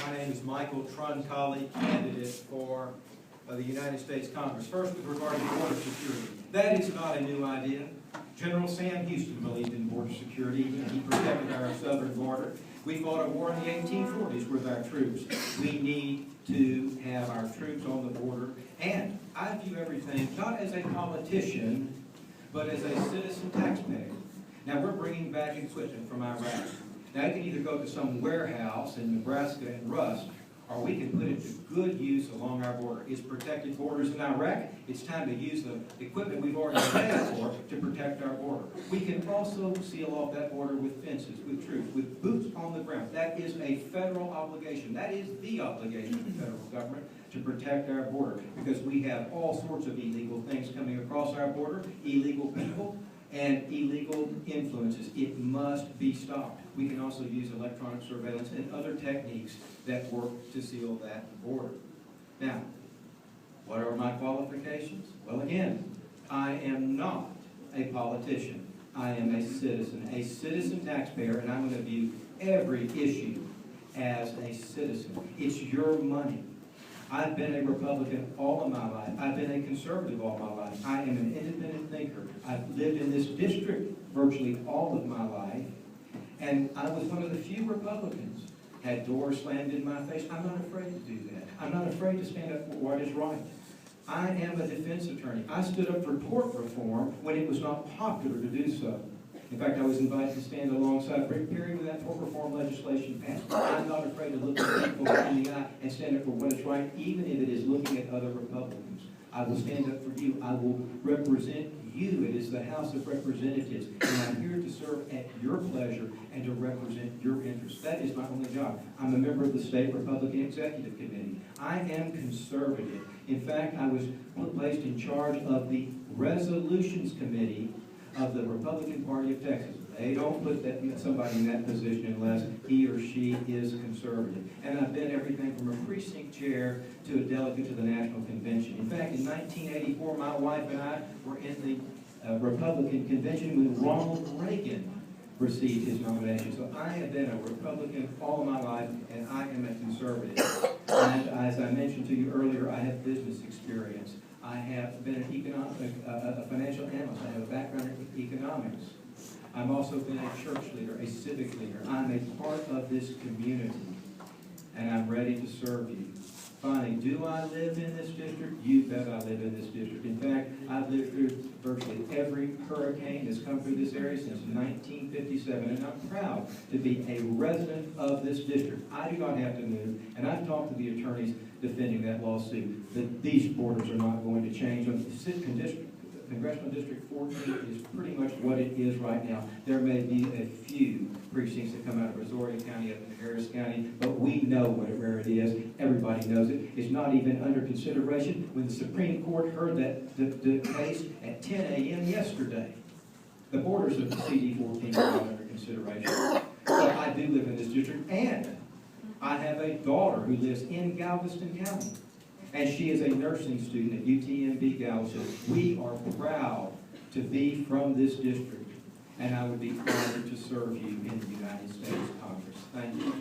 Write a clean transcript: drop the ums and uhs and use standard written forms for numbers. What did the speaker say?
My name is Michael Truncale, candidate for the United States Congress. First, with regard to border security. That is not a new idea. General Sam Houston believed in border security, and he protected our southern border. We fought a war in the 1840s with our troops. We need to have our troops on the border. And I view everything not as a politician, but as a citizen taxpayer. Now, we're bringing back equipment from Iraq. Now, you can either go to some warehouse in Nebraska and rust, or we can put it to good use along our border. It's protected borders in Iraq. It's time to use the equipment we've already paid for to protect our border. We can also seal off that border with fences, with troops, with boots on the ground. That is a federal obligation. That is the obligation of the federal government to protect our border, because we have all sorts of illegal things coming across our border, illegal people, and illegal influences. It must be stopped. We can also use electronic surveillance and other techniques that work to seal that border. Now, what are my qualifications? Well, again, I am not a politician. I am a citizen taxpayer, and I'm going to view every issue as a citizen. It's your money. I've been a Republican all of my life. I've been a conservative all my life. I am an independent thinker. I've lived in this district virtually all of my life, and I was one of the few Republicans. Had doors slammed in my face. I'm not afraid to do that. I'm not afraid to stand up for what is right. I am a defense attorney. I stood up for tort reform when it was not popular to do so. In fact, I was invited to stand alongside Rick Perry when that tort reform legislation passed. I'm not afraid to look at people in the eye and stand up for what is right, even if it is looking at other Republicans. I will stand up for you. I will represent you. It is the House of Representatives, and I'm here to serve at your pleasure and to represent your interests. That is my only job. I'm a member of the State Republican Executive Committee. I am conservative. In fact, I was placed in charge of the Resolutions Committee of the Republican Party of Texas. They don't put somebody in that position unless he or she is conservative. And I've been everything from a precinct chair to a delegate to the National Convention. In fact, in 1984, my wife and I were in the Republican Convention when Ronald Reagan received his nomination. So I have been a Republican all of my life, and I am a conservative. And as I mentioned to you earlier, I have business experience. I have been a financial analyst. I have a background in economics. I've also been a church leader, a civic leader. I'm a part of this community, and I'm ready to serve you. Finally, do I live in this district? You bet I live in this district. In fact, I've lived through virtually every hurricane that's come through this area since 1957, and I'm proud to be a resident of this district. I do not have to move, and I've talked to the attorneys defending that lawsuit, that these borders are not going to change. Congressional District 14 is pretty much what it is right now. There may be a few precincts that come out of Brazoria County up in Harris County, but we know where it is. Everybody knows it. It's not even under consideration. When the Supreme Court heard that the case at 10 a.m. yesterday, the borders of the CD14 are not under consideration. So I do live in this district, and I have a daughter who lives in Galveston County, and she is a nursing student at UTMB Galveston. We are proud to be from this district, and I would be honored to serve you in the United States Congress. Thank you.